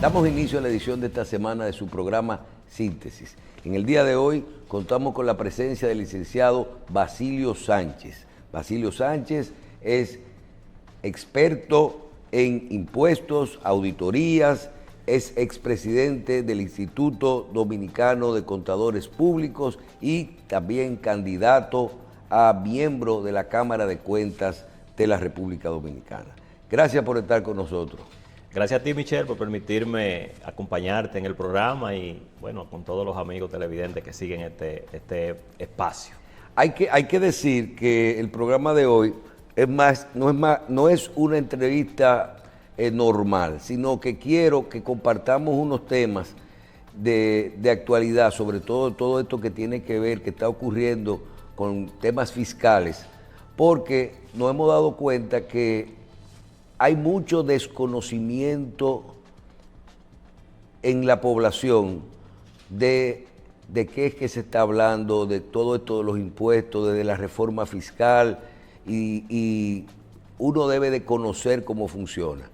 Damos inicio a la edición de esta semana de su programa Síntesis. En el día de hoy contamos con la presencia del licenciado Basilio Sánchez. Basilio Sánchez es experto en impuestos, auditorías, es expresidente del Instituto Dominicano de Contadores Públicos y también candidato a miembro de la Cámara de Cuentas de la República Dominicana. Gracias por estar con nosotros. Gracias a ti, Michelle, por permitirme acompañarte en el programa y, bueno, con todos los amigos televidentes que siguen este espacio. Hay que decir que el programa de hoy no es una entrevista normal, sino que quiero que compartamos unos temas de actualidad, sobre todo esto que tiene que ver, que está ocurriendo con temas fiscales, porque nos hemos dado cuenta que hay mucho desconocimiento en la población de qué es que se está hablando, de todo esto de los impuestos, de la reforma fiscal, y uno debe de conocer cómo funciona.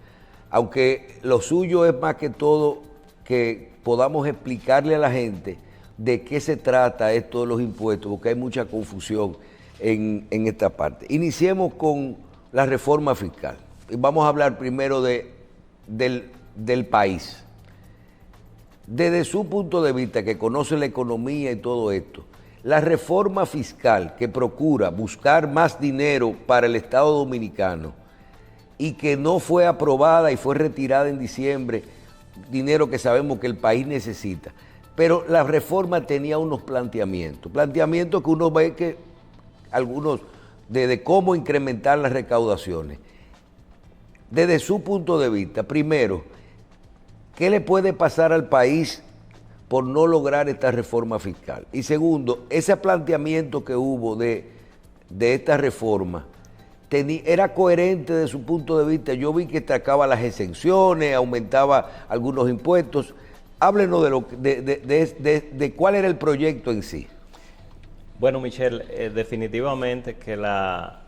Aunque lo suyo es más que todo que podamos explicarle a la gente de qué se trata esto de los impuestos, porque hay mucha confusión en esta parte. Iniciemos con la reforma fiscal. Vamos a hablar primero del país. Desde su punto de vista, que conoce la economía y todo esto, la reforma fiscal que procura buscar más dinero para el Estado Dominicano y que no fue aprobada y fue retirada en diciembre, dinero que sabemos que el país necesita, pero la reforma tenía unos planteamientos que uno ve que algunos de cómo incrementar las recaudaciones. Desde su punto de vista, primero, ¿qué le puede pasar al país por no lograr esta reforma fiscal? Y segundo, ese planteamiento que hubo de esta reforma, ¿era coherente desde su punto de vista? Yo vi que sacaba las exenciones, aumentaba algunos impuestos. Háblenos de cuál era el proyecto en sí. Bueno, Michelle, definitivamente que la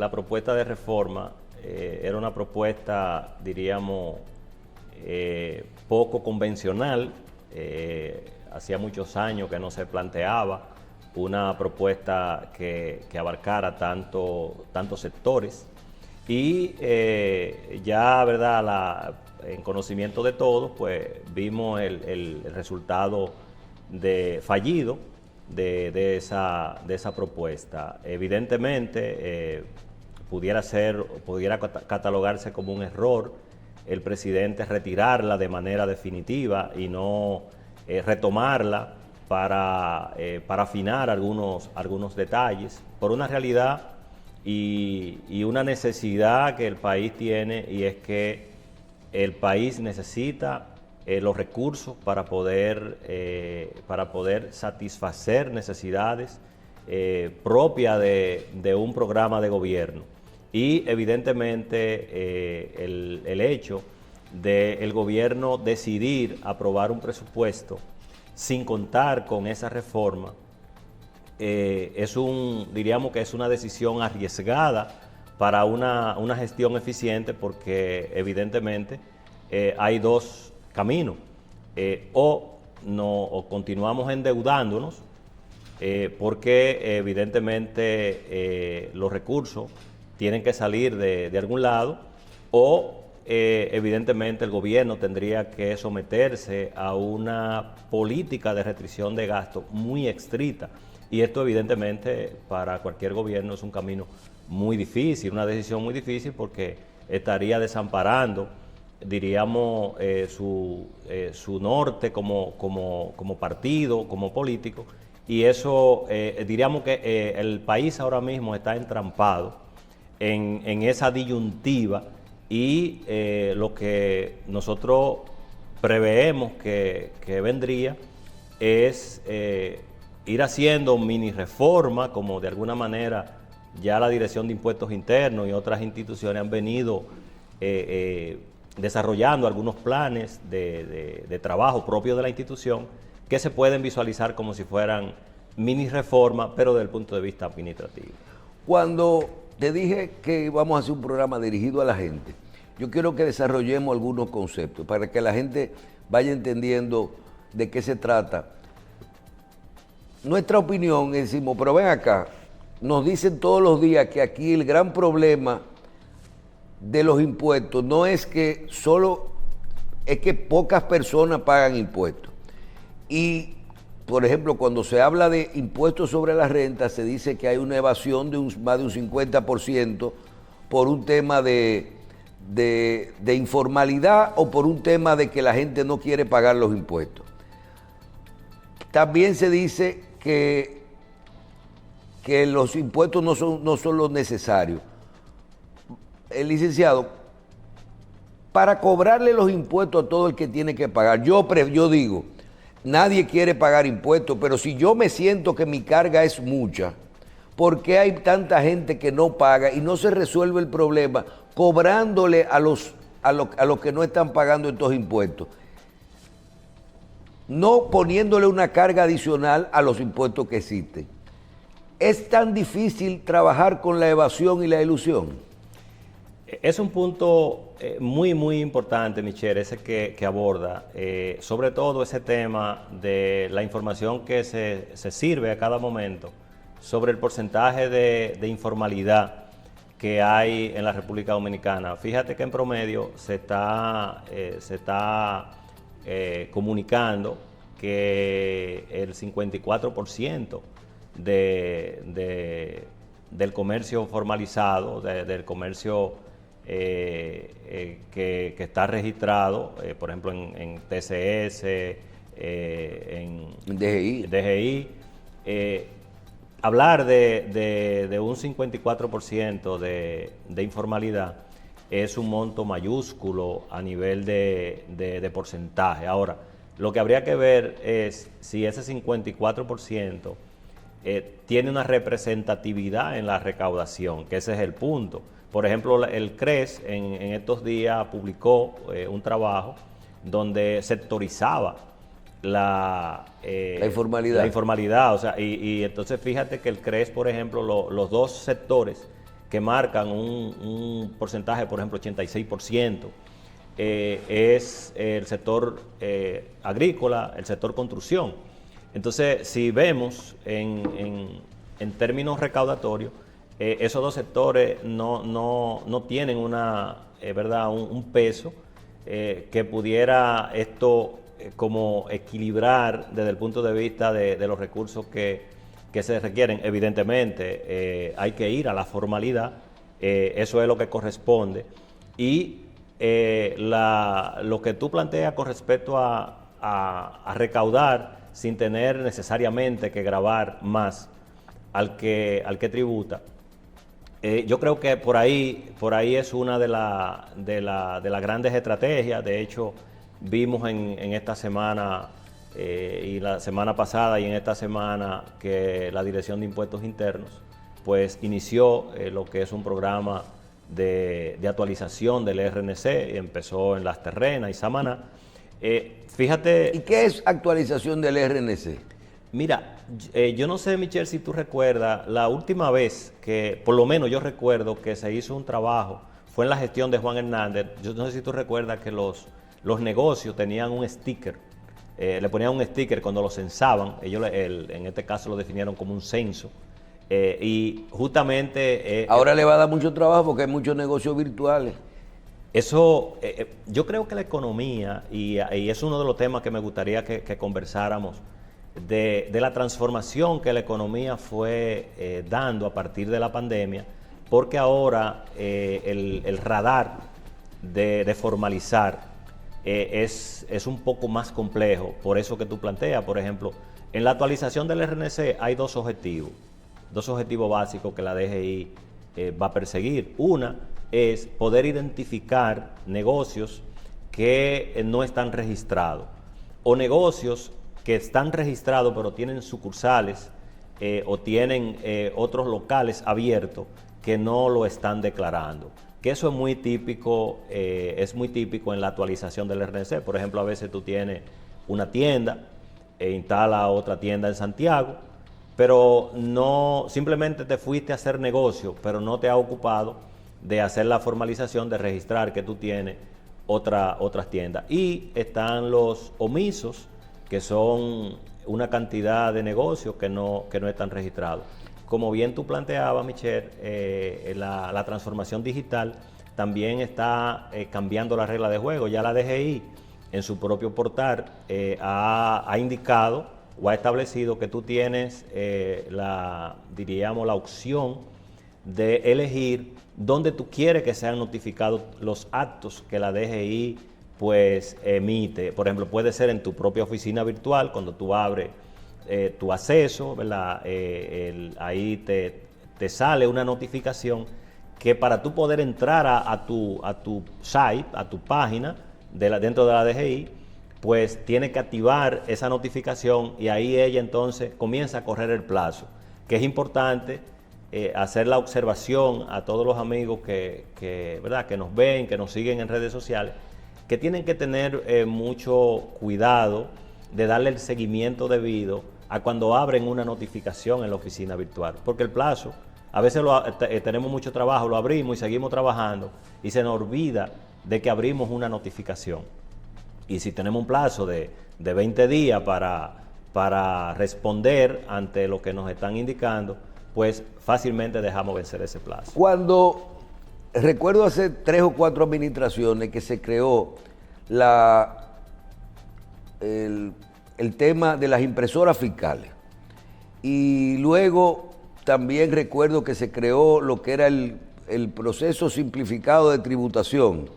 propuesta de reforma era una propuesta, diríamos, poco convencional. Hacía muchos años que no se planteaba una propuesta que abarcara tantos sectores y ya, ¿verdad?, en conocimiento de todos, pues vimos el resultado fallido de esa propuesta. Evidentemente, pudiera catalogarse como un error el presidente retirarla de manera definitiva y no retomarla para afinar algunos detalles, por una realidad y una necesidad que el país tiene, y es que el país necesita los recursos para poder satisfacer necesidades propias de un programa de gobierno. Y evidentemente el hecho del gobierno decidir aprobar un presupuesto sin contar con esa reforma diríamos que es una decisión arriesgada para una gestión eficiente, porque evidentemente hay dos caminos: o continuamos endeudándonos, porque evidentemente los recursos tienen que salir de algún lado, o evidentemente el gobierno tendría que someterse a una política de restricción de gasto muy estricta, y esto evidentemente para cualquier gobierno es un camino muy difícil, una decisión muy difícil, porque estaría desamparando, diríamos, su norte como partido, como político, y eso diríamos que el país ahora mismo está entrampado en esa disyuntiva, y lo que nosotros preveemos que vendría es ir haciendo mini reformas, como de alguna manera ya la Dirección de Impuestos Internos y otras instituciones han venido desarrollando algunos planes de trabajo propios de la institución, que se pueden visualizar como si fueran mini reformas, pero desde el punto de vista administrativo. Cuando te dije que íbamos a hacer un programa dirigido a la gente, yo quiero que desarrollemos algunos conceptos para que la gente vaya entendiendo de qué se trata. Nuestra opinión, decimos, pero ven acá, nos dicen todos los días que aquí el gran problema de los impuestos no es que solo, es que pocas personas pagan impuestos. Y, por ejemplo, cuando se habla de impuestos sobre la renta, se dice que hay una evasión de más de un 50% por un tema de informalidad o por un tema de que la gente no quiere pagar los impuestos. También se dice que los impuestos no son los necesarios. El licenciado, para cobrarle los impuestos a todo el que tiene que pagar, yo digo, nadie quiere pagar impuestos, pero si yo me siento que mi carga es mucha, ¿por qué hay tanta gente que no paga y no se resuelve el problema cobrándole a los que no están pagando estos impuestos? No poniéndole una carga adicional a los impuestos que existen. ¿Es tan difícil trabajar con la evasión y la elusión? Es un punto muy, muy importante, Michelle, ese que aborda, sobre todo ese tema de la información que se sirve a cada momento sobre el porcentaje de informalidad que hay en la República Dominicana. Fíjate que en promedio se está comunicando que el 54% del comercio formalizado, del comercio que está registrado, por ejemplo, en TCS, en DGI, hablar de un 54% de informalidad es un monto mayúsculo a nivel de porcentaje. Ahora, lo que habría que ver es si ese 54% tiene una representatividad en la recaudación, que ese es el punto. Por ejemplo, el CRES en estos días publicó un trabajo donde sectorizaba la informalidad. O sea, y entonces fíjate que el CRES, por ejemplo, los dos sectores que marcan un porcentaje, por ejemplo, 86%, es el sector agrícola, el sector construcción. Entonces, si vemos en términos recaudatorios, esos dos sectores no tienen un peso que pudiera esto como equilibrar desde el punto de vista de los recursos que se requieren. Evidentemente, hay que ir a la formalidad, eso es lo que corresponde. Y lo que tú planteas con respecto a recaudar sin tener necesariamente que gravar más al que tributa, yo creo que por ahí es una de las grandes estrategias. De hecho, vimos en esta semana y la semana pasada y en esta semana que la Dirección de Impuestos Internos pues inició lo que es un programa de actualización del RNC, empezó en Las Terrenas y Samaná. Fíjate... ¿Y qué es actualización del RNC? Mira, yo no sé, Michelle, si tú recuerdas, la última vez que, por lo menos yo recuerdo que se hizo un trabajo, fue en la gestión de Juan Hernández. Yo no sé si tú recuerdas que los negocios tenían un sticker, le ponían un sticker cuando lo censaban, ellos en este caso lo definieron como un censo, y justamente... ahora le va a dar mucho trabajo porque hay muchos negocios virtuales. Eso, yo creo que la economía, y es uno de los temas que me gustaría que conversáramos, de la transformación que la economía fue dando a partir de la pandemia, porque ahora el radar de formalizar es un poco más complejo, por eso que tú planteas. Por ejemplo, en la actualización del RNC hay dos objetivos básicos que la DGI va a perseguir. Una es poder identificar negocios que no están registrados o negocios que están registrados pero tienen sucursales o tienen otros locales abiertos que no lo están declarando. Que eso es muy típico en la actualización del RNC. Por ejemplo, a veces tú tienes una tienda e instala otra tienda en Santiago, pero no, simplemente te fuiste a hacer negocio, pero no te ha ocupado de hacer la formalización, de registrar que tú tienes otras tiendas. Y están los omisos, que son una cantidad de negocios que no están registrados. Como bien tú planteabas, Michelle, la transformación digital también está cambiando la regla de juego. Ya la DGI en su propio portal ha indicado o ha establecido que tú tienes la opción de elegir dónde tú quieres que sean notificados los actos que la DGI pues emite. Por ejemplo, puede ser en tu propia oficina virtual, cuando tú abres tu acceso, ¿verdad? Ahí te sale una notificación que para tú poder entrar a tu site, a tu página dentro de la DGI, pues tiene que activar esa notificación y ahí ella entonces comienza a correr el plazo, que es importante hacer la observación a todos los amigos ¿verdad? Que nos ven, que nos siguen en redes sociales, que tienen que tener mucho cuidado de darle el seguimiento debido a cuando abren una notificación en la oficina virtual, porque el plazo, a veces tenemos mucho trabajo, lo abrimos y seguimos trabajando y se nos olvida de que abrimos una notificación. Y si tenemos un plazo de 20 días para responder ante lo que nos están indicando, pues fácilmente dejamos vencer ese plazo. Cuando recuerdo hace 3 o 4 administraciones que se creó el tema de las impresoras fiscales, y luego también recuerdo que se creó lo que era el proceso simplificado de tributación,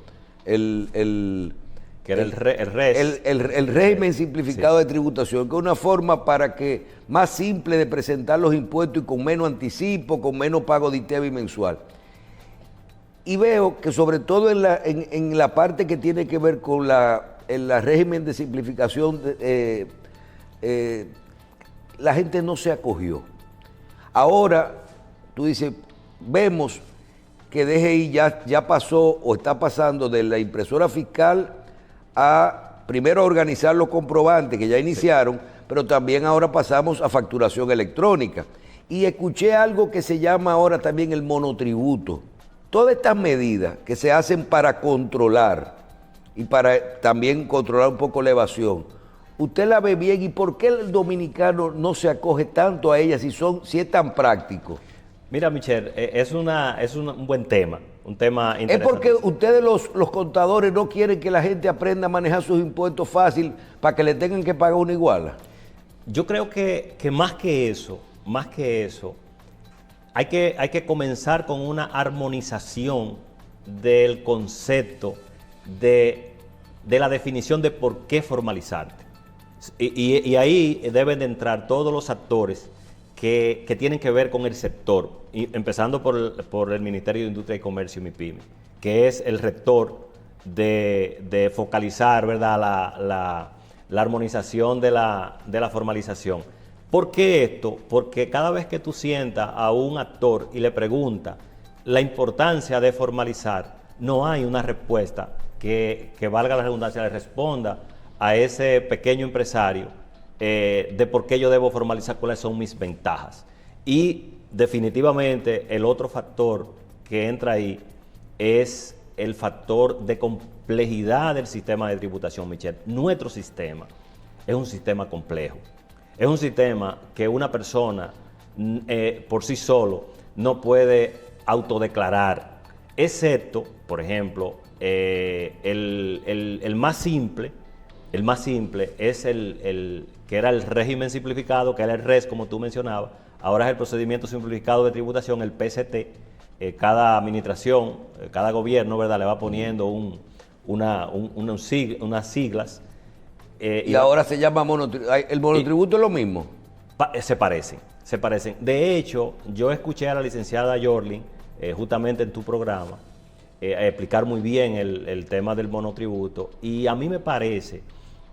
que era el RES. El régimen simplificado de tributación, que es una forma para que más simple de presentar los impuestos y con menos anticipo, con menos pago de ITEVI mensual. Y veo que sobre todo en la parte que tiene que ver con el régimen de simplificación, la gente no se acogió. Ahora, tú dices, vemos que DGI ya pasó o está pasando de la impresora fiscal a primero organizar los comprobantes que ya iniciaron, pero también ahora pasamos a facturación electrónica. Y escuché algo que se llama ahora también el monotributo. Todas estas medidas que se hacen para controlar y para también controlar un poco la evasión, ¿usted la ve bien? ¿Y por qué el dominicano no se acoge tanto a ellas si es tan práctico? Mira, Michelle, es un buen tema, un tema interesante. Es porque ustedes los contadores no quieren que la gente aprenda a manejar sus impuestos fácil para que le tengan que pagar una iguala. Yo creo que más que eso, hay que comenzar con una armonización del concepto de la definición de por qué formalizarte. Y ahí deben de entrar todos los actores que tienen que ver con el sector, empezando por el Ministerio de Industria y Comercio y MIPYME, que es el rector de focalizar, ¿verdad?, la armonización de la formalización. ¿Por qué esto? Porque cada vez que tú sientas a un actor y le preguntas la importancia de formalizar, no hay una respuesta que valga la redundancia, le responda a ese pequeño empresario de por qué yo debo formalizar, cuáles son mis ventajas. Y definitivamente el otro factor que entra ahí es el factor de complejidad del sistema de tributación, Michelle. Nuestro sistema es un sistema complejo. Es un sistema que una persona por sí solo no puede autodeclarar, excepto, por ejemplo, el más simple es el que era el régimen simplificado, que era el RES, como tú mencionabas. Ahora es el procedimiento simplificado de tributación, el PCT. Cada administración, cada gobierno, ¿verdad?, le va poniendo unas siglas. Y ahora se llama monotributo. ¿El monotributo es lo mismo? Se parecen. De hecho, yo escuché a la licenciada Yorlin, justamente en tu programa, explicar muy bien el tema del monotributo, y a mí me parece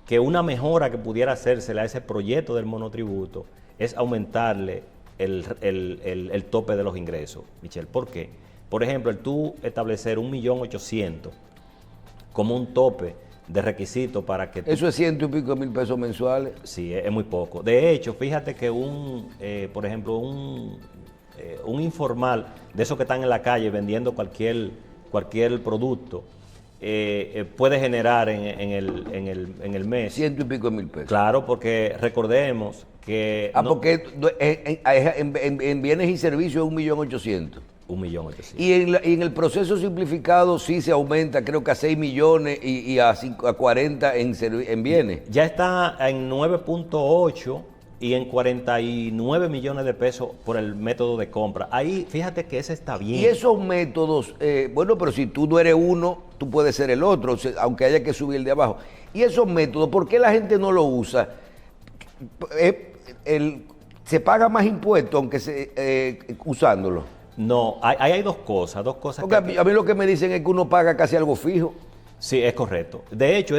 que una mejora que pudiera hacérsele a ese proyecto del monotributo es aumentarle el tope de los ingresos, Michelle. ¿Por qué? Por ejemplo, el tú establecer 1.800.000 como un tope de requisito para que... Eso es 100 y pico mil pesos mensuales. Sí, es muy poco. De hecho, fíjate que por ejemplo, un un informal, de esos que están en la calle vendiendo cualquier producto, puede generar en el mes. 100 y pico de mil pesos. Claro, porque recordemos que... Porque en bienes y servicios es 1.800.000. 1.800.000. Y en el proceso simplificado sí se aumenta, creo que a 6 millones y a 40 en bienes. Ya está en 9.8 y en 49 millones de pesos por el método de compra. Ahí, fíjate que ese está bien. Y esos métodos, bueno, pero si tú no eres uno, tú puedes ser el otro, aunque haya que subir de abajo. Y esos métodos, ¿por qué la gente no lo usa? Se paga más impuestos aunque usándolo. No, hay dos cosas. Porque a mí lo que me dicen es que uno paga casi algo fijo. Sí, es correcto. De hecho,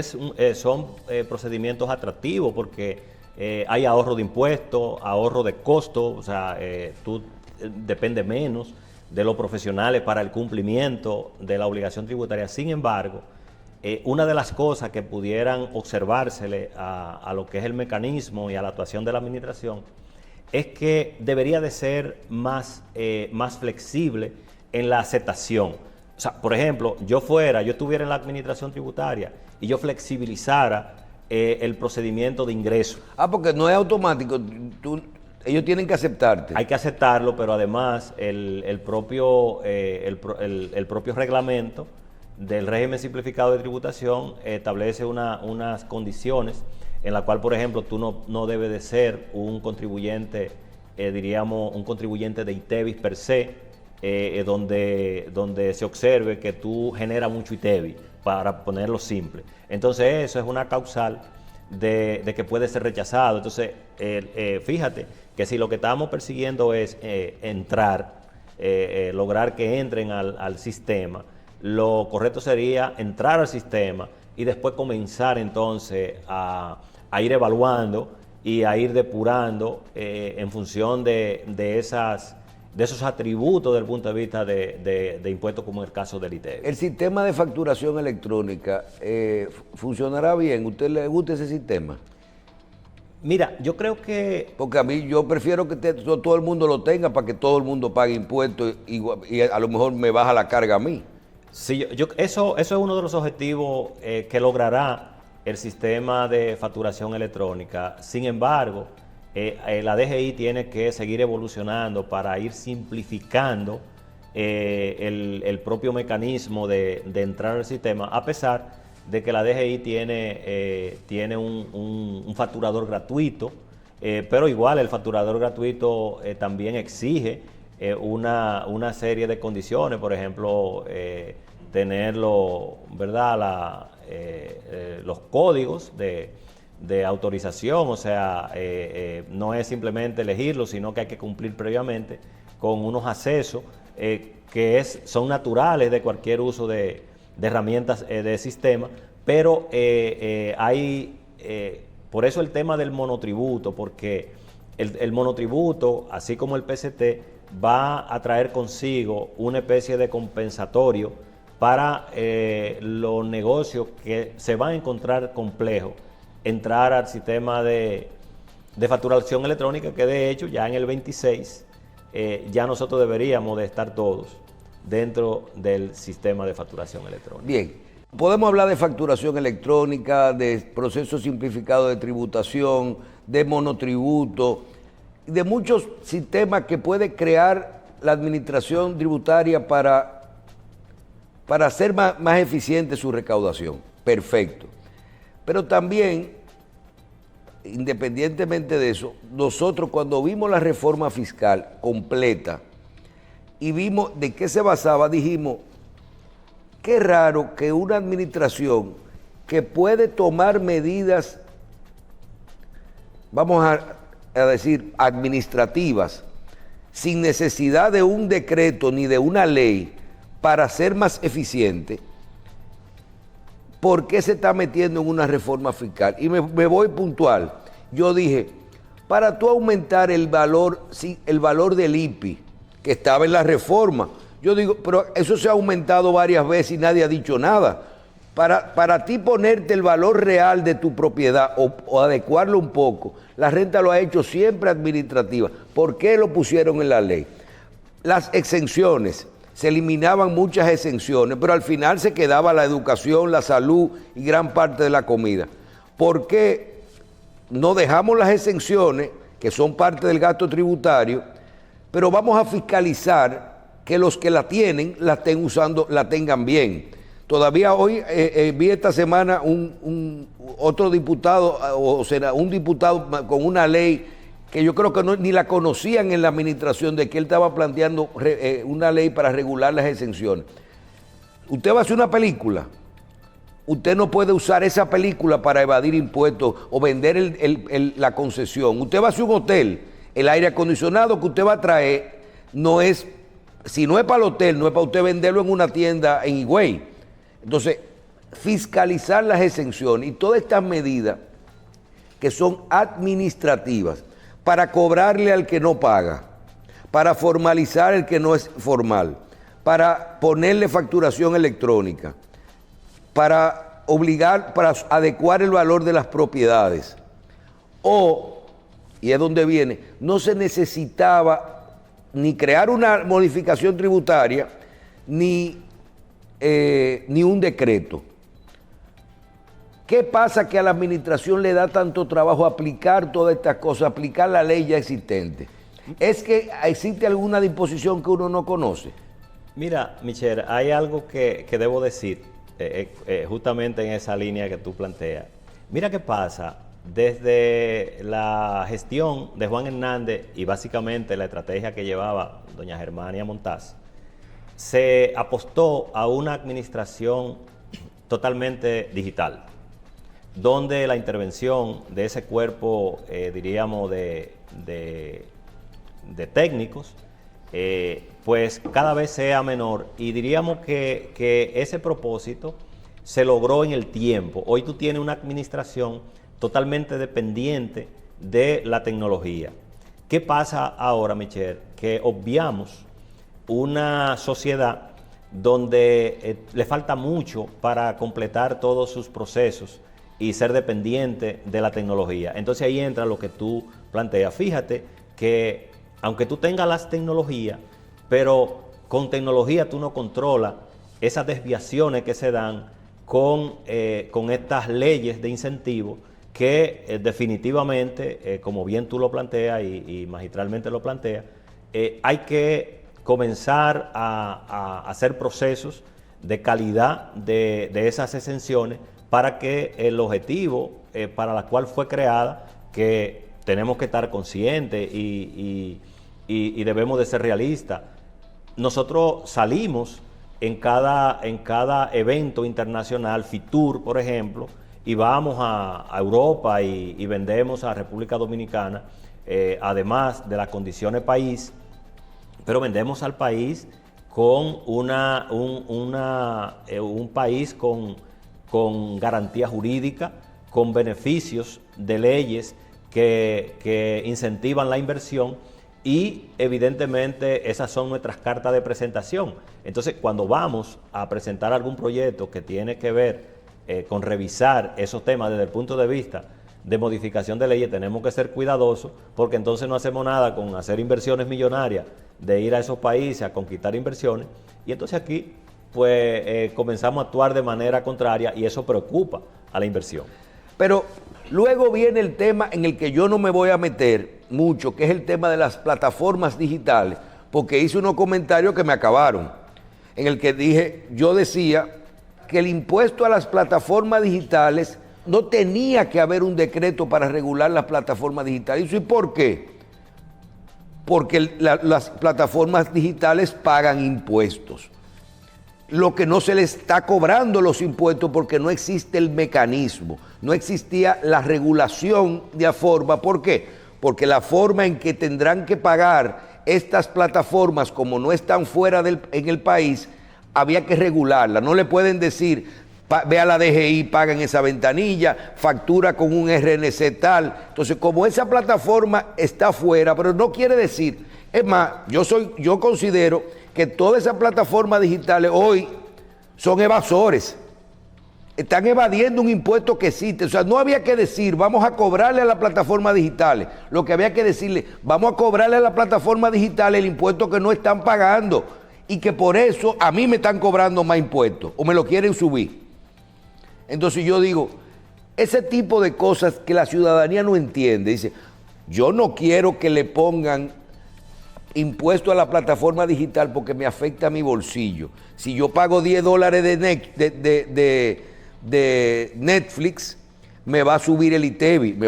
son procedimientos atractivos porque hay ahorro de impuestos, ahorro de costos, o sea, tú depende menos de los profesionales para el cumplimiento de la obligación tributaria. Sin embargo, una de las cosas que pudieran observársele a lo que es el mecanismo y a la actuación de la administración es que debería de ser más flexible en la aceptación. O sea, por ejemplo, yo estuviera en la administración tributaria y yo flexibilizara el procedimiento de ingreso. Porque no es automático, ellos tienen que aceptarte. Hay que aceptarlo, pero además el propio reglamento del régimen simplificado de tributación establece unas condiciones en la cual, por ejemplo, tú no debes de ser un contribuyente, diríamos, un contribuyente de ITEVIS per se, donde se observe que tú generas mucho ITEVIS, para ponerlo simple. Entonces eso es una causal de que puede ser rechazado. Entonces, fíjate que si lo que estamos persiguiendo es lograr que entren al sistema, lo correcto sería entrar al sistema y después comenzar entonces a ir evaluando y a ir depurando en función de esos atributos desde el punto de vista de impuestos, como en el caso del ITEVIS. El sistema de facturación electrónica funcionará bien. ¿Usted le gusta ese sistema? Mira, yo creo que... Porque a mí yo prefiero que todo el mundo lo tenga para que todo el mundo pague impuestos y a lo mejor me baja la carga a mí. Sí, eso es uno de los objetivos que logrará el sistema de facturación electrónica. Sin embargo, la DGI tiene que seguir evolucionando para ir simplificando el propio mecanismo de entrar al sistema, a pesar de que la DGI tiene un facturador gratuito, pero igual el facturador gratuito también exige una serie de condiciones, por ejemplo, tenerlo, ¿verdad? Los códigos de autorización, o sea, no es simplemente elegirlo, sino que hay que cumplir previamente con unos accesos que son naturales de cualquier uso de herramientas de sistema, pero por eso el tema del monotributo, porque el monotributo, así como el PCT, va a traer consigo una especie de compensatorio para los negocios que se van a encontrar complejos entrar al sistema de facturación electrónica, que de hecho ya en el 26 ya nosotros deberíamos de estar todos dentro del sistema de facturación electrónica. Bien, podemos hablar de facturación electrónica, de proceso simplificado de tributación, de monotributo, de muchos sistemas que puede crear la administración tributaria para hacer más eficiente su recaudación. Perfecto. Pero también, independientemente de eso, nosotros cuando vimos la reforma fiscal completa y vimos de qué se basaba, dijimos, qué raro que una administración que puede tomar medidas, vamos a decir, administrativas, sin necesidad de un decreto ni de una ley para ser más eficiente, ¿por qué se está metiendo en una reforma fiscal? Y me voy puntual. Yo dije, para tú aumentar el valor del IPI, que estaba en la reforma, yo digo, pero eso se ha aumentado varias veces y nadie ha dicho nada. Para ti ponerte el valor real de tu propiedad o adecuarlo un poco, la renta lo ha hecho siempre administrativa. ¿Por qué lo pusieron en la ley? las exenciones, se eliminaban muchas exenciones, pero al final se quedaba la educación, la salud y gran parte de la comida. ¿Por qué no dejamos las exenciones, que son parte del gasto tributario, pero vamos a fiscalizar que los que la tienen, la estén usando, la tengan bien? Todavía hoy vi esta semana otro diputado, o sea, un diputado con una ley que yo creo que ni la conocían en la administración, de que él estaba planteando una ley para regular las exenciones. Usted va a hacer una película, usted no puede usar esa película para evadir impuestos o vender la concesión. Usted va a hacer un hotel, el aire acondicionado que usted va a traer, no es, si no es para el hotel, no es para usted venderlo en una tienda en Higüey. Entonces, fiscalizar las exenciones y todas estas medidas que son administrativas, para cobrarle al que no paga, para formalizar el que no es formal, para ponerle facturación electrónica, para obligar, para adecuar el valor de las propiedades. Y es donde viene, no se necesitaba ni crear una modificación tributaria, ni un decreto. ¿Qué pasa que a la administración le da tanto trabajo aplicar todas estas cosas, aplicar la ley ya existente? ¿Es que existe alguna disposición que uno no conoce? Mira, Michelle, hay algo que debo decir, justamente en esa línea que tú planteas. Mira qué pasa, desde la gestión de Juan Hernández y básicamente la estrategia que llevaba doña Germania Montaz, se apostó a una administración totalmente digital, donde la intervención de ese cuerpo, diríamos, de técnicos, pues cada vez sea menor, y diríamos que ese propósito se logró en el tiempo. Hoy tú tienes una administración totalmente dependiente de la tecnología. ¿Qué pasa ahora, Michelle? Que obviamos una sociedad donde le falta mucho para completar todos sus procesos y ser dependiente de la tecnología. Entonces ahí entra lo que tú planteas. Fíjate que aunque tú tengas las tecnologías, pero con tecnología tú no controlas esas desviaciones que se dan con estas leyes de incentivo que definitivamente, como bien tú lo planteas y magistralmente lo planteas, hay que comenzar a hacer procesos de calidad de esas exenciones para que el objetivo para la cual fue creada, que tenemos que estar conscientes y debemos de ser realistas. Nosotros salimos en cada evento internacional, FITUR, por ejemplo, y vamos a Europa y vendemos a República Dominicana, además de las condiciones país, pero vendemos al país con un país con garantía jurídica, con beneficios de leyes que incentivan la inversión, y evidentemente esas son nuestras cartas de presentación. Entonces, cuando vamos a presentar algún proyecto que tiene que ver con revisar esos temas desde el punto de vista de modificación de leyes, tenemos que ser cuidadosos, porque entonces no hacemos nada con hacer inversiones millonarias, de ir a esos países a conquistar inversiones, y entonces aquí pues comenzamos a actuar de manera contraria, y eso preocupa a la inversión. Pero luego viene el tema en el que yo no me voy a meter mucho, que es el tema de las plataformas digitales, porque hice unos comentarios que me acabaron, en el que yo decía que el impuesto a las plataformas digitales no tenía que haber un decreto para regular las plataformas digitales. ¿Y por qué? Porque las plataformas digitales pagan impuestos. Lo que no se les está cobrando los impuestos porque no existe el mecanismo, no existía la regulación de la forma. ¿Por qué? Porque la forma en que tendrán que pagar estas plataformas, como no están fuera en el país, había que regularla. No le pueden decir, ve a la DGI, paga en esa ventanilla, factura con un RNC tal. Entonces, como esa plataforma está fuera, pero no quiere decir, es más, yo considero que todas esas plataformas digitales hoy son evasores. Están evadiendo un impuesto que existe. O sea, no había que decir, vamos a cobrarle a las plataformas digitales. Lo que había que decirle, vamos a cobrarle a las plataformas digitales el impuesto que no están pagando. Y que por eso a mí me están cobrando más impuestos o me lo quieren subir. Entonces yo digo, ese tipo de cosas que la ciudadanía no entiende. Dice, yo no quiero que le pongan impuesto a la plataforma digital porque me afecta a mi bolsillo. Si yo pago $10 de Netflix, me va a subir el ITEVI,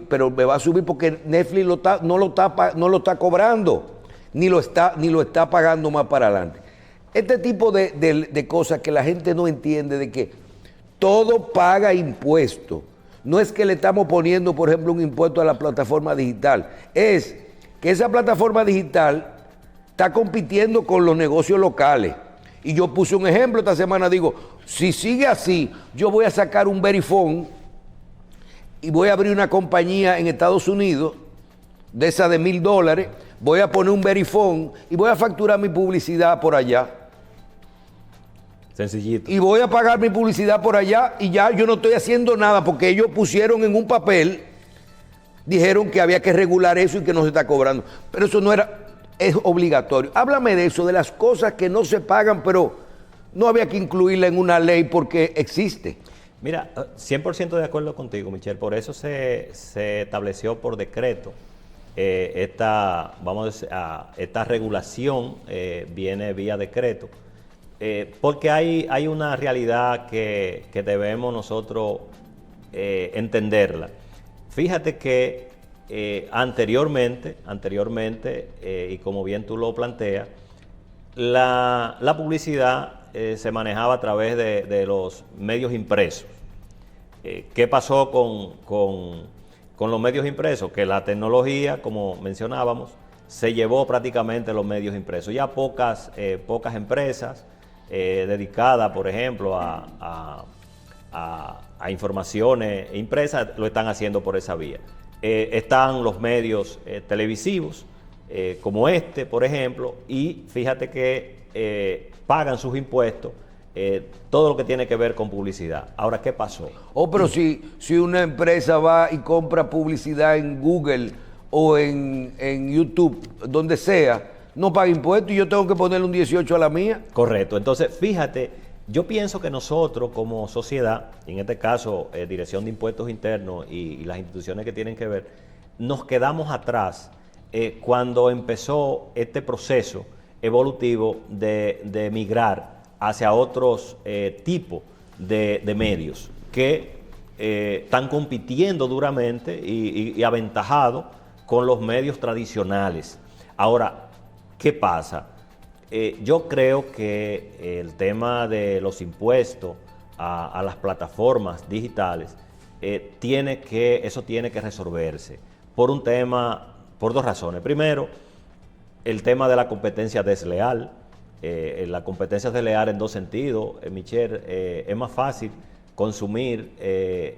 pero me va a subir porque Netflix no lo está cobrando, ni lo está pagando más para adelante. Este tipo de cosas que la gente no entiende, de que todo paga impuesto. No es que le estamos poniendo, por ejemplo, un impuesto a la plataforma digital, es que esa plataforma digital está compitiendo con los negocios locales. Y yo puse un ejemplo esta semana, digo, si sigue así, yo voy a sacar un Verifone y voy a abrir una compañía en Estados Unidos, de esa de $1,000, voy a poner un Verifone y voy a facturar mi publicidad por allá. Sencillito. Y voy a pagar mi publicidad por allá y ya yo no estoy haciendo nada porque ellos pusieron en un papel, dijeron que había que regular eso y que no se está cobrando. Pero eso no era, es obligatorio. Háblame de eso, de las cosas que no se pagan, pero no había que incluirla en una ley porque existe. Mira, 100% de acuerdo contigo, Michelle. Por eso se estableció por decreto esta regulación, viene vía decreto. Porque hay una realidad que debemos nosotros entenderla. Fíjate que anteriormente, y como bien tú lo planteas, la publicidad se manejaba a través de los medios impresos. ¿Qué pasó con los medios impresos? Que la tecnología, como mencionábamos, se llevó prácticamente los medios impresos. Ya pocas empresas dedicadas, por ejemplo, a informaciones impresas, lo están haciendo por esa vía. Están los medios televisivos, como este, por ejemplo, y fíjate que pagan sus impuestos, todo lo que tiene que ver con publicidad. Ahora, ¿qué pasó? Pero si una empresa va y compra publicidad en Google o en YouTube, donde sea, no paga impuestos y yo tengo que ponerle un 18 a la mía. Correcto. Entonces, fíjate, yo pienso que nosotros como sociedad, en este caso Dirección de Impuestos Internos y las instituciones que tienen que ver, nos quedamos atrás cuando empezó este proceso evolutivo de migrar hacia otros tipos de medios que están compitiendo duramente y aventajados con los medios tradicionales. Ahora, ¿qué pasa? Yo creo que el tema de los impuestos a las plataformas digitales eso tiene que resolverse por dos razones. Primero, el tema de la competencia desleal. La competencia desleal en dos sentidos, Michelle, es más fácil consumir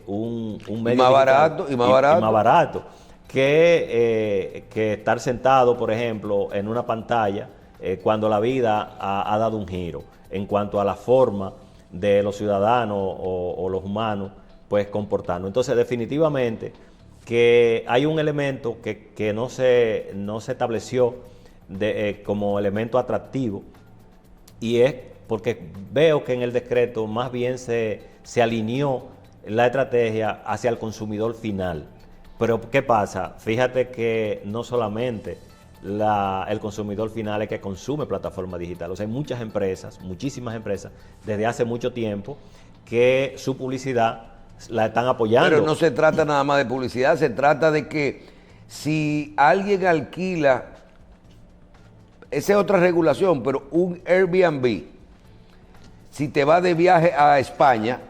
un medio más barato y más barato que estar sentado, por ejemplo, en una pantalla cuando la vida ha dado un giro en cuanto a la forma de los ciudadanos o los humanos pues comportarnos. Entonces, definitivamente que hay un elemento que no se estableció como elemento atractivo, y es porque veo que en el decreto más bien se alineó la estrategia hacia el consumidor final. Pero ¿qué pasa? Fíjate que no solamente el consumidor final es que consume plataformas digitales. O sea, hay muchas empresas, muchísimas empresas, desde hace mucho tiempo, que su publicidad la están apoyando. Pero no se trata nada más de publicidad, se trata de que si alguien alquila, esa es otra regulación, pero un Airbnb, si te vas de viaje a España,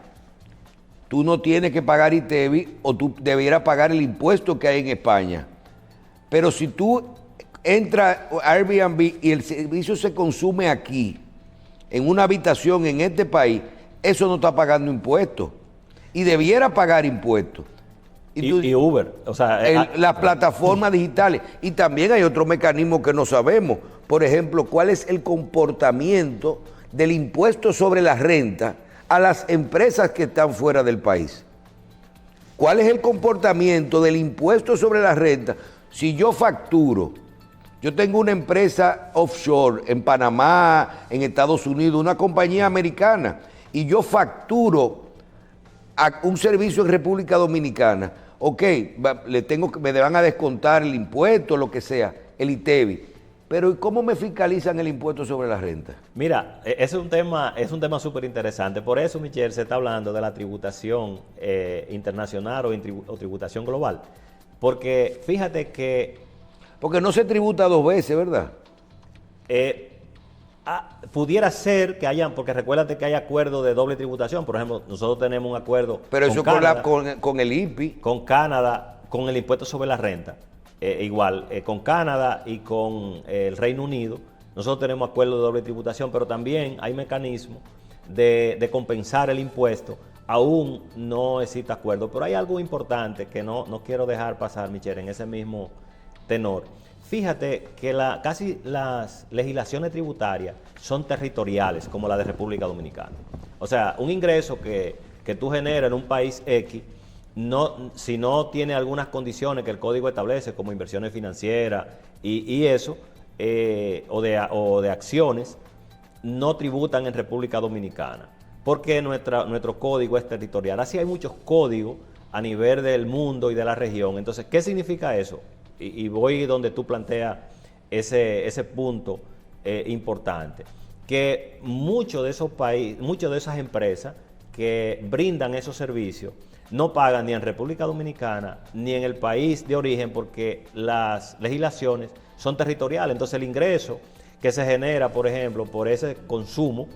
tú no tienes que pagar ITEVI o tú debieras pagar el impuesto que hay en España. Pero si tú entras a Airbnb y el servicio se consume aquí, en una habitación en este país, eso no está pagando impuestos. Y debiera pagar impuestos. Y Uber, o sea, las plataformas digitales. Y también hay otro mecanismo que no sabemos. Por ejemplo, ¿cuál es el comportamiento del impuesto sobre la renta a las empresas que están fuera del país. ¿Cuál es el comportamiento del impuesto sobre la renta? Si yo facturo, yo tengo una empresa offshore en Panamá, en Estados Unidos, una compañía americana, y yo facturo a un servicio en República Dominicana, ok, me van a descontar el impuesto, lo que sea, el ITEVI, pero ¿y cómo me fiscalizan el impuesto sobre la renta? Mira, ese es un tema súper interesante. Por eso, Michelle, se está hablando de la tributación internacional o tributación global. Porque fíjate que... Porque no se tributa dos veces, ¿verdad? Pudiera ser que hayan, porque recuérdate que hay acuerdos de doble tributación. Por ejemplo, nosotros tenemos un acuerdo pero con eso Canadá, con el IPI. con Canadá, con el impuesto sobre la renta. Igual, con Canadá y con el Reino Unido, nosotros tenemos acuerdos de doble tributación, pero también hay mecanismos de compensar el impuesto. Aún no existe acuerdo, pero hay algo importante que no quiero dejar pasar, Michelle, en ese mismo tenor. Fíjate que casi las legislaciones tributarias son territoriales, como la de República Dominicana. O sea, un ingreso que tú generas en un país X, si no tiene algunas condiciones que el código establece, como inversiones financieras y eso, o de acciones, no tributan en República Dominicana, porque nuestro código es territorial. Así hay muchos códigos a nivel del mundo y de la región. Entonces, ¿qué significa eso? Y voy donde tú planteas ese punto importante, que muchos de esos países, muchas de esas empresas que brindan esos servicios no pagan ni en República Dominicana ni en el país de origen, porque las legislaciones son territoriales. Entonces el ingreso que se genera, por ejemplo, por ese consumo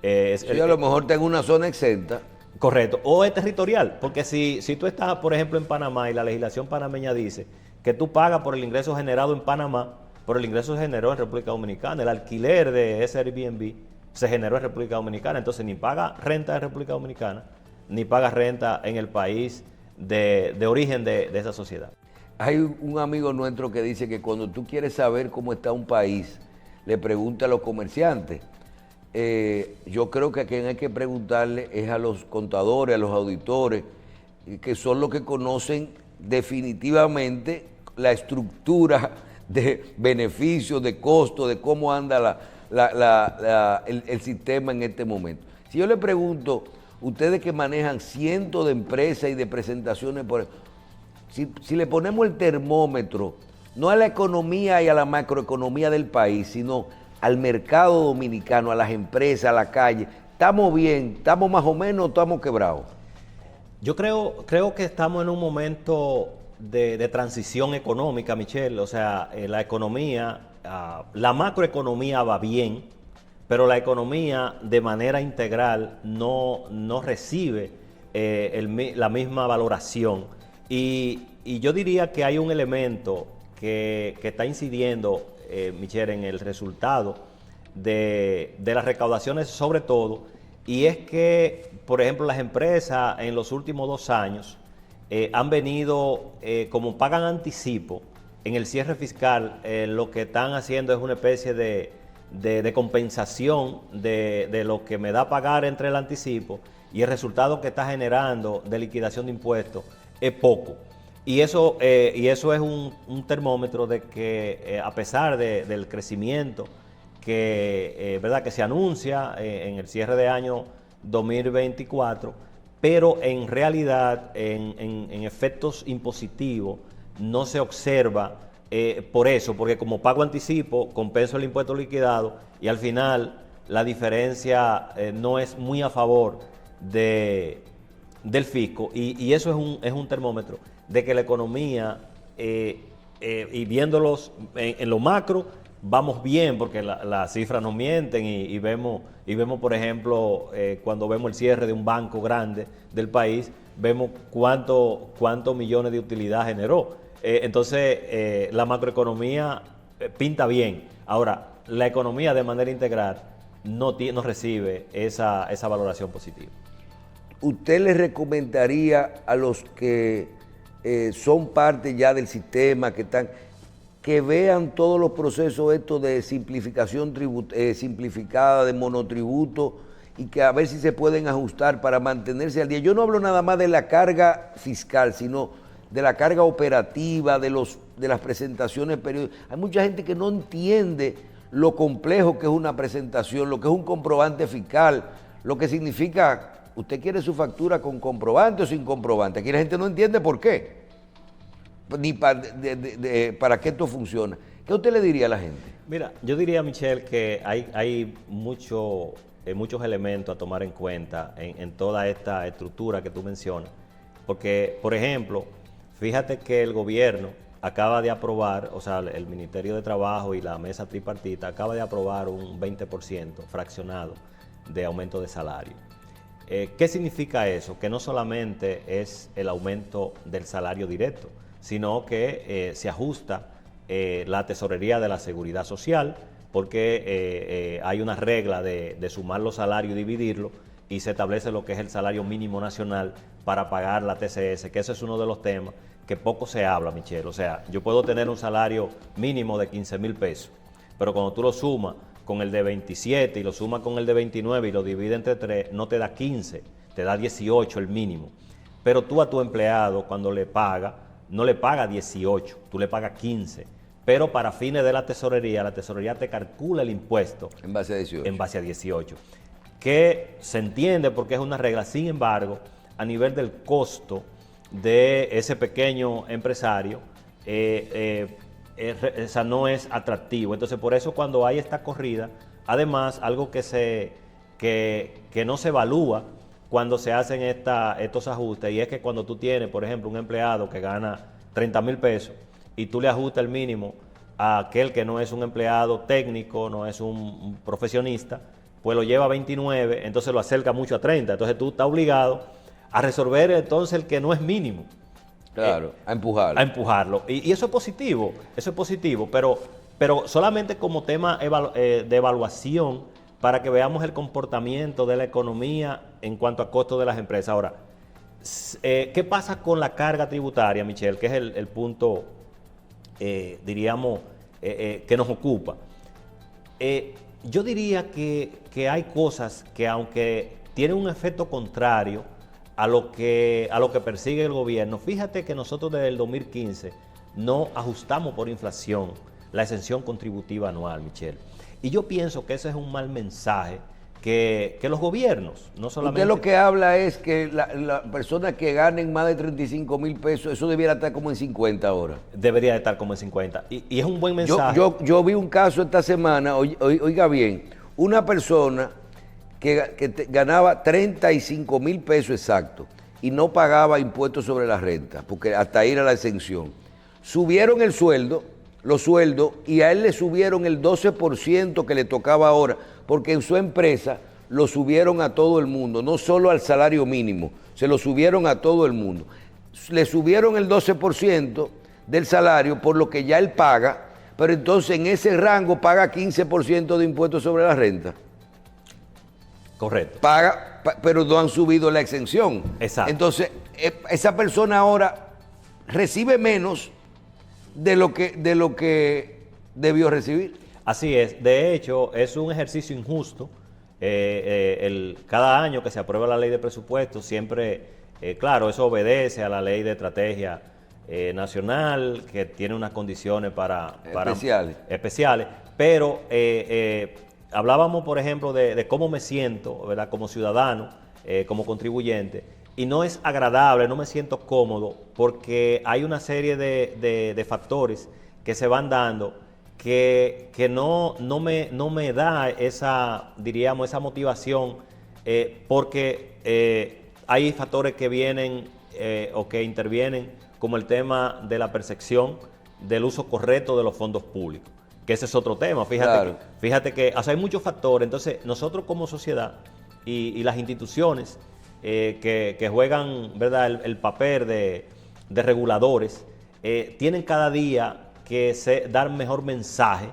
Sí, a lo mejor tengo una zona exenta. correcto, o es territorial, porque si tú estás, por ejemplo, en Panamá y la legislación panameña dice que tú pagas por el ingreso generado en Panamá, por el ingreso se generó en República Dominicana, el alquiler de ese Airbnb se generó en República Dominicana, entonces ni paga renta en República Dominicana, ni paga renta en el país de origen de esa sociedad. Hay un amigo nuestro que dice que cuando tú quieres saber cómo está un país, le pregunta a los comerciantes. Yo creo que a quien hay que preguntarle es a los contadores, a los auditores, que son los que conocen definitivamente la estructura de beneficios, de costos, de cómo anda el sistema en este momento. Si yo le pregunto, ustedes que manejan cientos de empresas y de presentaciones, si le ponemos el termómetro, no a la economía y a la macroeconomía del país, sino al mercado dominicano, a las empresas, a la calle, ¿estamos bien? ¿Estamos más o menos o estamos quebrados? Yo creo que estamos en un momento de transición económica, Michelle. O sea, la economía, la macroeconomía va bien, pero la economía de manera integral no recibe la misma valoración. Y yo diría que hay un elemento que está incidiendo, Michelle, en el resultado de las recaudaciones sobre todo, y es que, por ejemplo, las empresas en los últimos 2 años han venido, como pagan anticipo en el cierre fiscal, lo que están haciendo es una especie de compensación de lo que me da pagar entre el anticipo y el resultado que está generando de liquidación de impuestos es poco. Y eso es un termómetro de que a pesar del crecimiento ¿verdad?, que se anuncia en el cierre de año 2024, pero en realidad en efectos impositivos no se observa porque como pago anticipo, compenso el impuesto liquidado y al final la diferencia no es muy a favor del fisco, y eso es un termómetro de que la economía, y viéndolos en lo macro, vamos bien, porque las cifras no mienten y vemos, por ejemplo, cuando vemos el cierre de un banco grande del país, vemos cuántos millones de utilidad generó. Entonces, la macroeconomía pinta bien. Ahora, la economía de manera integral no recibe esa valoración positiva. ¿Usted le recomendaría a los que son parte ya del sistema, que vean todos los procesos estos de simplificación simplificada, de monotributo, y que a ver si se pueden ajustar para mantenerse al día. Yo no hablo nada más de la carga fiscal, sino de la carga operativa, de las presentaciones periódicas. Hay mucha gente que no entiende lo complejo que es una presentación, lo que es un comprobante fiscal, lo que significa, usted quiere su factura con comprobante o sin comprobante. Aquí la gente no entiende por qué, ni para qué esto funciona. ¿Qué usted le diría a la gente? Mira, yo diría, Michelle, que hay muchos elementos a tomar en cuenta en toda esta estructura que tú mencionas. Porque, por ejemplo, fíjate que el gobierno acaba de aprobar, o sea, el Ministerio de Trabajo y la mesa tripartita acaba de aprobar un 20% fraccionado de aumento de salario. ¿Qué significa eso? Que no solamente es el aumento del salario directo, sino que se ajusta la tesorería de la Seguridad Social, porque hay una regla de sumar los salarios y dividirlo, y se establece lo que es el salario mínimo nacional para pagar la TCS, que ese es uno de los temas que poco se habla, Michelle. O sea, yo puedo tener un salario mínimo de 15,000 pesos, pero cuando tú lo sumas con el de 27 y lo sumas con el de 29 y lo divides entre 3, no te da 15, te da 18 el mínimo. Pero tú a tu empleado, cuando le paga, no le paga 18, tú le pagas 15. Pero para fines de la tesorería te calcula el impuesto En base a 18. En base a 18. Que se entiende porque es una regla. Sin embargo, a nivel del costo de ese pequeño empresario, esa no es atractivo. Entonces, por eso cuando hay esta corrida, además, algo que no se evalúa cuando se hacen estos ajustes, y es que cuando tú tienes, por ejemplo, un empleado que gana 30,000 pesos y tú le ajustas el mínimo a aquel que no es un empleado técnico, no es un profesionista, pues lo lleva a 29, entonces lo acerca mucho a 30. Entonces tú estás obligado a resolver entonces el que no es mínimo. Claro, a empujarlo. A empujarlo. Y eso es positivo, pero solamente como tema de evaluación para que veamos el comportamiento de la economía en cuanto a costos de las empresas. Ahora, ¿qué pasa con la carga tributaria, Michelle? Que es el punto, diríamos, que nos ocupa. Yo diría que hay cosas que, aunque tienen un efecto contrario a lo que persigue el gobierno, fíjate que nosotros desde el 2015 no ajustamos por inflación la exención contributiva anual, Michelle. Y yo pienso que ese es un mal mensaje que los gobiernos, no solamente... Usted lo que habla es que la persona que ganen más de 35,000 pesos, eso debiera estar como en 50 ahora. Debería estar como en 50. Y es un buen mensaje. Yo vi un caso esta semana, oiga bien, una persona que ganaba 35,000 pesos exactos y no pagaba impuestos sobre la renta, porque hasta ahí era la exención. Subieron el sueldo, los sueldos, y a él le subieron el 12% que le tocaba ahora, porque en su empresa lo subieron a todo el mundo, no solo al salario mínimo, se lo subieron a todo el mundo. Le subieron el 12% del salario por lo que ya él paga, pero entonces en ese rango paga 15% de impuestos sobre la renta. Correcto. Paga, pero no han subido la exención. Exacto. Entonces, esa persona ahora recibe menos de lo que debió recibir. Así es. De hecho, es un ejercicio injusto. Cada año que se aprueba la ley de presupuesto, siempre, claro, eso obedece a la ley de estrategia nacional, que tiene unas condiciones para especiales. Pero hablábamos, por ejemplo, de cómo me siento, ¿verdad?, como ciudadano, como contribuyente, y no es agradable, no me siento cómodo, porque hay una serie de factores que se van dando que no me da esa, diríamos, esa motivación, porque hay factores que vienen o que intervienen, como el tema de la percepción del uso correcto de los fondos públicos, que ese es otro tema. Fíjate que o sea, hay muchos factores. Entonces, nosotros como sociedad y las instituciones que juegan, ¿verdad?, el papel de reguladores, tienen cada día que dar mejor mensaje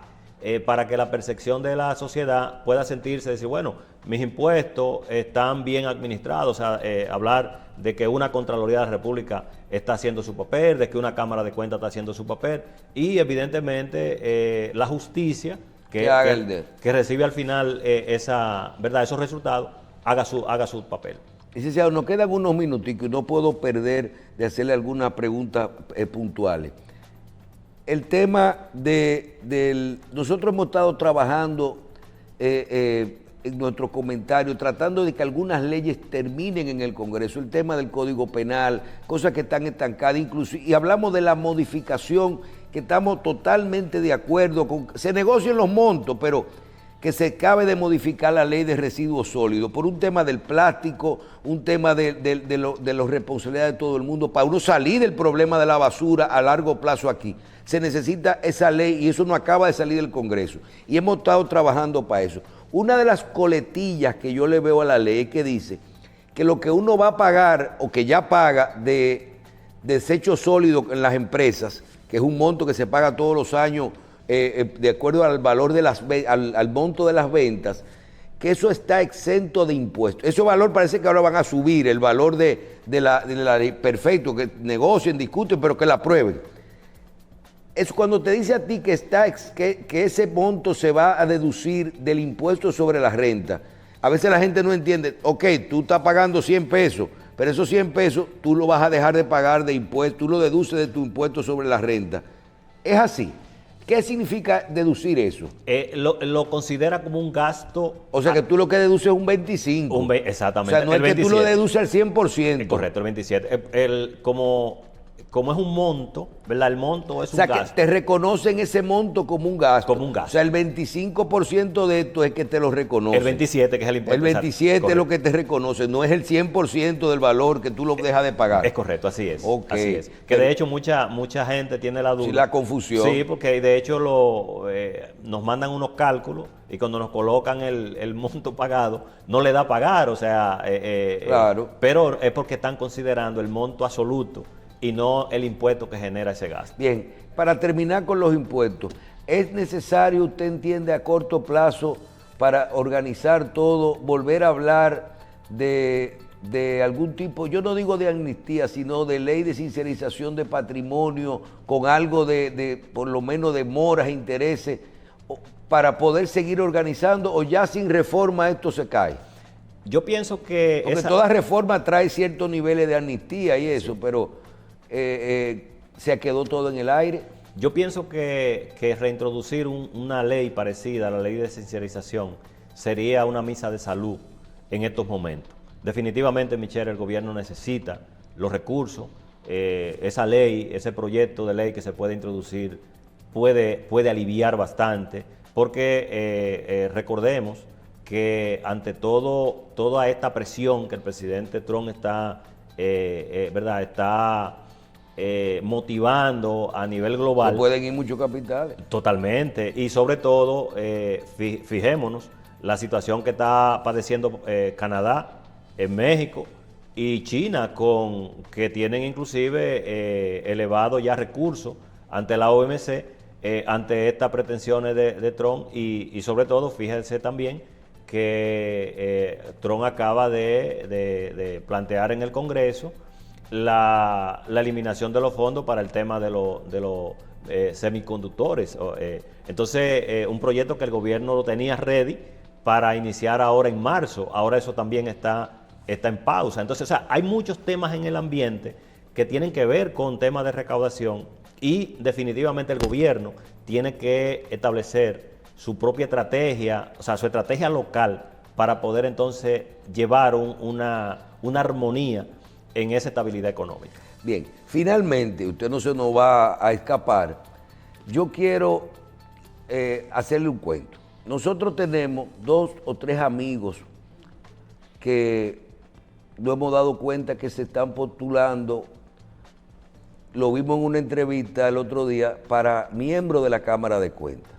para que la percepción de la sociedad pueda sentirse, decir, bueno, mis impuestos están bien administrados, o sea, hablar de que una Contraloría de la República está haciendo su papel, de que una Cámara de Cuentas está haciendo su papel, y evidentemente la justicia que recibe al final ¿verdad?, esos resultados, haga su papel. Licenciado, nos quedan unos minuticos y no puedo perder de hacerle algunas preguntas puntuales. El tema nosotros hemos estado trabajando en nuestro comentario, tratando de que algunas leyes terminen en el Congreso, el tema del Código Penal, cosas que están estancadas, inclusive, y hablamos de la modificación, que estamos totalmente de acuerdo con, se negocian los montos, pero que se acabe de modificar la ley de residuos sólidos, por un tema del plástico, un tema de las responsabilidades de todo el mundo, para uno salir del problema de la basura a largo plazo aquí. Se necesita esa ley y eso no acaba de salir del Congreso. Y hemos estado trabajando para eso. Una de las coletillas que yo le veo a la ley es que dice que lo que uno va a pagar o que ya paga de desechos sólidos en las empresas, que es un monto que se paga todos los años de acuerdo al valor de al monto de las ventas, que eso está exento de impuestos. Ese valor parece que ahora van a subir, el valor de la ley. Perfecto, que negocien, discuten, pero que la aprueben. Es cuando te dice a ti que ese monto se va a deducir del impuesto sobre la renta. A veces la gente no entiende, ok, tú estás pagando 100 pesos, pero esos 100 pesos tú lo vas a dejar de pagar de impuestos, tú lo deduces de tu impuesto sobre la renta. Es así. ¿Qué significa deducir eso? Lo considera como un gasto. O sea que tú lo que deduces es un 25. Exactamente. O sea, no es que tú lo deduces al 100%. Correcto, el 27. Como es un monto, ¿verdad? El monto es un gasto. O sea, que te reconocen ese monto como un gasto. Como un gasto. O sea, el 25% de esto es que te lo reconoce. El 27, que es el impuesto. El 27 es lo que te reconoce, no es el 100% del valor que tú lo dejas de pagar. Es correcto, así es. Okay. Así es. Que de hecho mucha gente tiene la duda. Sí, la confusión. Sí, porque de hecho nos mandan unos cálculos y cuando nos colocan el monto pagado, no le da a pagar, o sea, claro. Pero es porque están considerando el monto absoluto y no el impuesto que genera ese gasto. Bien, para terminar con los impuestos, ¿es necesario, usted entiende, a corto plazo, para organizar todo, volver a hablar de algún tipo, yo no digo de amnistía, sino de ley de sincerización de patrimonio, con algo por lo menos de moras, intereses, para poder seguir organizando, o ya sin reforma esto se cae? Yo pienso que... Porque toda reforma trae ciertos niveles de amnistía y eso, sí, pero se quedó todo en el aire. Yo pienso que reintroducir una ley parecida a la ley de sincerización sería una misa de salud en estos momentos. Definitivamente, Michelle, el gobierno necesita los recursos. Esa ley, ese proyecto de ley que se puede introducir puede aliviar bastante, porque recordemos que ante toda esta presión que el presidente Trump está motivando a nivel global. No pueden ir muchos capitales. Totalmente. Y sobre todo, fijémonos, la situación que está padeciendo Canadá, en México y China, que tienen inclusive elevados ya recursos ante la OMC, ante estas pretensiones de Trump y sobre todo, fíjense también que Trump acaba de plantear en el Congreso la eliminación de los fondos para el tema de los semiconductores. Entonces, un proyecto que el gobierno lo tenía ready para iniciar ahora en marzo. Ahora eso también está en pausa. Entonces, o sea, hay muchos temas en el ambiente que tienen que ver con temas de recaudación y definitivamente el gobierno tiene que establecer su propia estrategia, o sea, su estrategia local para poder entonces llevar una armonía en esa estabilidad económica. Bien, finalmente, usted no se nos va a escapar. Yo quiero hacerle un cuento. Nosotros tenemos 2 o 3 amigos que nos hemos dado cuenta que se están postulando, lo vimos en una entrevista el otro día, para miembro de la Cámara de Cuentas.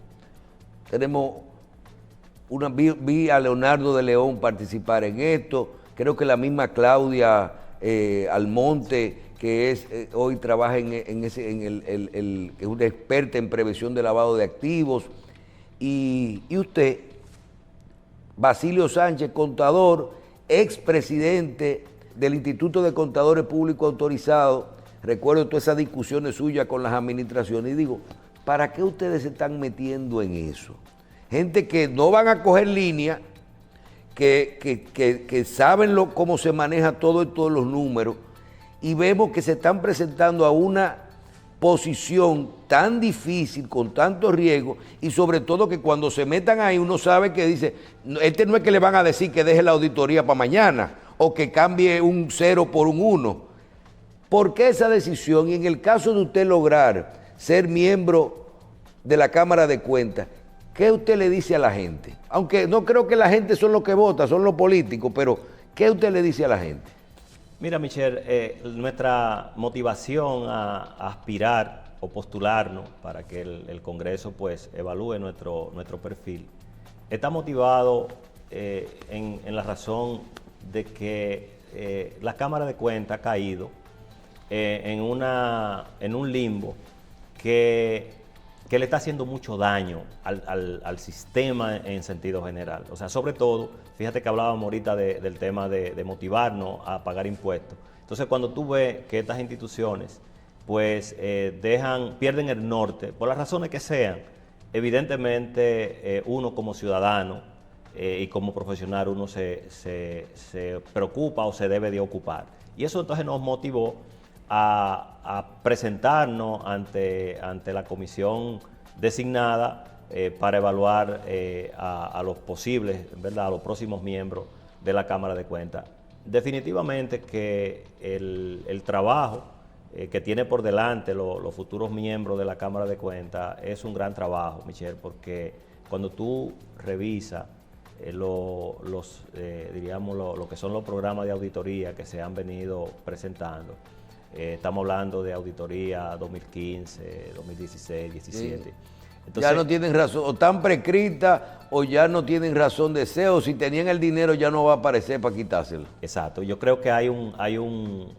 Vi a Leonardo de León participar en esto, creo que la misma Claudia Almonte, que hoy trabaja es una experta en prevención de lavado de activos, y usted, Basilio Sánchez, contador, expresidente del Instituto de Contadores Públicos Autorizados. Recuerdo todas esas discusiones suyas con las administraciones y digo, ¿para qué ustedes se están metiendo en eso? Gente que no van a coger línea, que saben cómo se maneja todos los números, y vemos que se están presentando a una posición tan difícil, con tanto riesgo, y sobre todo que cuando se metan ahí uno sabe que dice, este no es que le van a decir que deje la auditoría para mañana, o que cambie un 0 por un 1. ¿Por qué esa decisión? Y en el caso de usted lograr ser miembro de la Cámara de Cuentas, ¿qué usted le dice a la gente? Aunque no creo que la gente son los que vota, son los políticos, pero ¿qué usted le dice a la gente? Mira, Michelle, nuestra motivación a aspirar o postularnos para que el Congreso pues evalúe nuestro perfil está motivado en la razón de que la Cámara de Cuentas ha caído en un limbo que le está haciendo mucho daño al sistema en sentido general. O sea, sobre todo, fíjate que hablábamos ahorita del tema de motivarnos a pagar impuestos. Entonces, cuando tú ves que estas instituciones pues pierden el norte, por las razones que sean, evidentemente uno como ciudadano y como profesional uno se preocupa o se debe de ocupar. Y eso entonces nos motivó a presentarnos ante la comisión designada para evaluar a los posibles, ¿verdad?, a los próximos miembros de la Cámara de Cuentas. Definitivamente que el trabajo que tiene por delante los futuros miembros de la Cámara de Cuentas es un gran trabajo, Michelle, porque cuando tú revisas diríamos lo que son los programas de auditoría que se han venido presentando, estamos hablando de auditoría 2015, 2016, 2017. Sí. Entonces, ya no tienen razón, o están prescritas o ya no tienen razón de ser, o si tenían el dinero ya no va a aparecer para quitárselo. Exacto, yo creo que hay un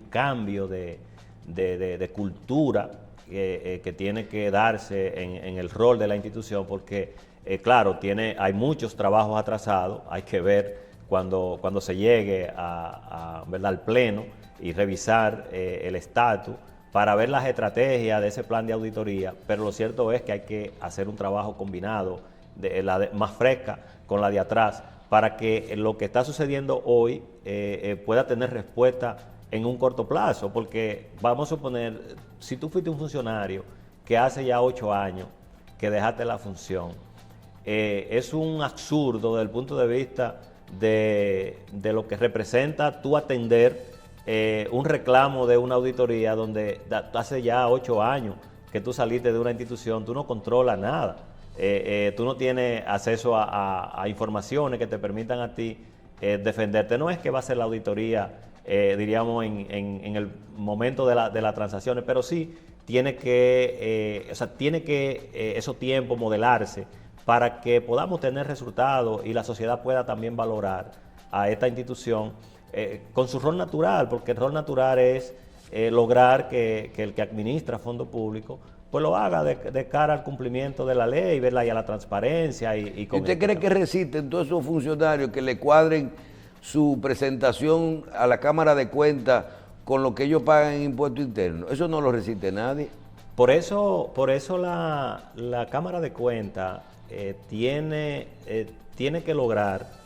cambio de cultura que tiene que darse en el rol de la institución, porque claro, hay muchos trabajos atrasados, hay que ver cuando se llegue ¿verdad?, al Pleno y revisar el estatus para ver las estrategias de ese plan de auditoría, pero lo cierto es que hay que hacer un trabajo combinado, más fresca con la de atrás, para que lo que está sucediendo hoy pueda tener respuesta en un corto plazo, porque vamos a suponer, si tú fuiste un funcionario que hace ya 8 años que dejaste la función, es un absurdo desde el punto de vista de lo que representa tú atender un reclamo de una auditoría donde hace ya 8 años que tú saliste de una institución, tú no controlas nada, tú no tienes acceso a informaciones que te permitan a ti defenderte. No es que va a ser la auditoría, diríamos, en el momento de las transacciones, pero sí tiene que esos tiempos modelarse para que podamos tener resultados y la sociedad pueda también valorar a esta institución con su rol natural, porque el rol natural es lograr que el que administra fondos públicos pues lo haga de cara al cumplimiento de la ley, ¿verdad?, y a la transparencia. ¿Y usted cree que resisten todos esos funcionarios que le cuadren su presentación a la Cámara de Cuentas con lo que ellos pagan en impuestos internos? Eso no lo resiste nadie. Por eso la Cámara de Cuentas tiene que lograr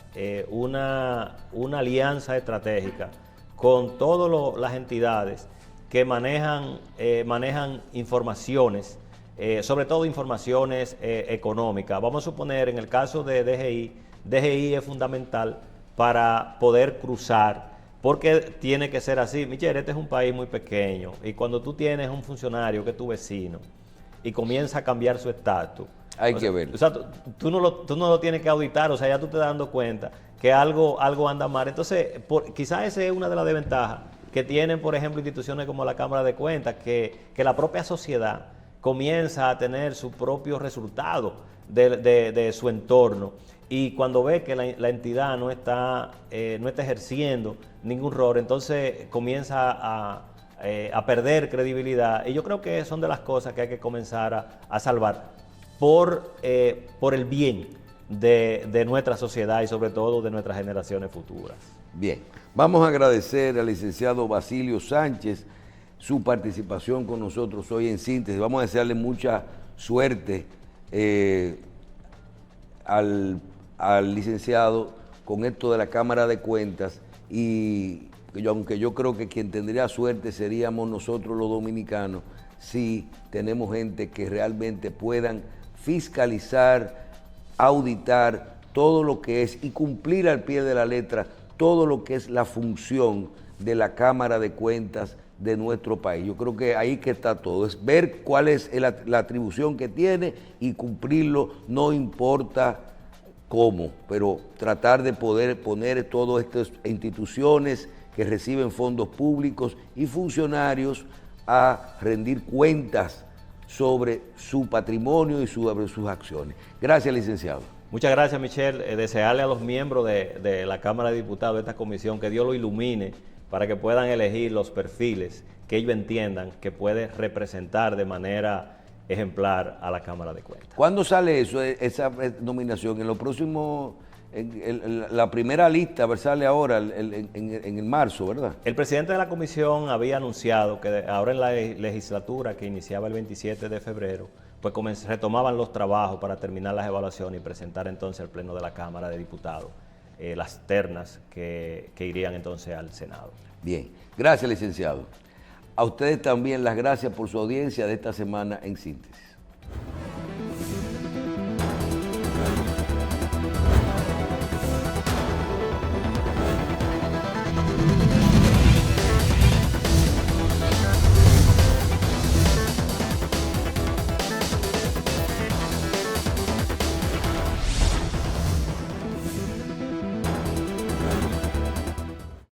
una alianza estratégica con todas las entidades que manejan informaciones, sobre todo informaciones económicas. Vamos a suponer, en el caso de DGI es fundamental para poder cruzar, porque tiene que ser así. Michelle, este es un país muy pequeño, y cuando tú tienes un funcionario que es tu vecino y comienza a cambiar su estatus, hay que verlo. O sea, tú no lo tienes que auditar, o sea, ya tú te estás dando cuenta que algo anda mal. Entonces, quizás esa es una de las desventajas que tienen, por ejemplo, instituciones como la Cámara de Cuentas, que la propia sociedad comienza a tener su propio resultado de su entorno, y cuando ve que la entidad no está ejerciendo ningún rol, entonces comienza a perder credibilidad. Y yo creo que son de las cosas que hay que comenzar a salvar por el bien de nuestra sociedad y sobre todo de nuestras generaciones futuras. Bien, vamos a agradecer al licenciado Basilio Sánchez su participación con nosotros hoy en Síntesis. Vamos a desearle mucha suerte al al licenciado con esto de la Cámara de Cuentas y aunque yo creo que quien tendría suerte seríamos nosotros los dominicanos si tenemos gente que realmente puedan fiscalizar, auditar todo lo que es y cumplir al pie de la letra todo lo que es la función de la Cámara de Cuentas de nuestro país. Yo creo que ahí que está todo, es ver cuál es la atribución que tiene y cumplirlo, no importa cómo, pero tratar de poder poner todas estas instituciones que reciben fondos públicos y funcionarios a rendir cuentas sobre su patrimonio y sobre sus acciones. Gracias, licenciado. Muchas gracias, Michelle. Desearle a los miembros de la Cámara de Diputados de esta comisión que Dios lo ilumine para que puedan elegir los perfiles que ellos entiendan que puede representar de manera ejemplar a la Cámara de Cuentas. ¿Cuándo sale eso, esa nominación? En los próximos, la primera lista sale ahora en el marzo, ¿verdad? El presidente de la comisión había anunciado que ahora en la legislatura que iniciaba el 27 de febrero, pues retomaban los trabajos para terminar las evaluaciones y presentar entonces al Pleno de la Cámara de Diputados las ternas que irían entonces al Senado. Bien, gracias, licenciado. A ustedes también las gracias por su audiencia de esta semana en Síntesis.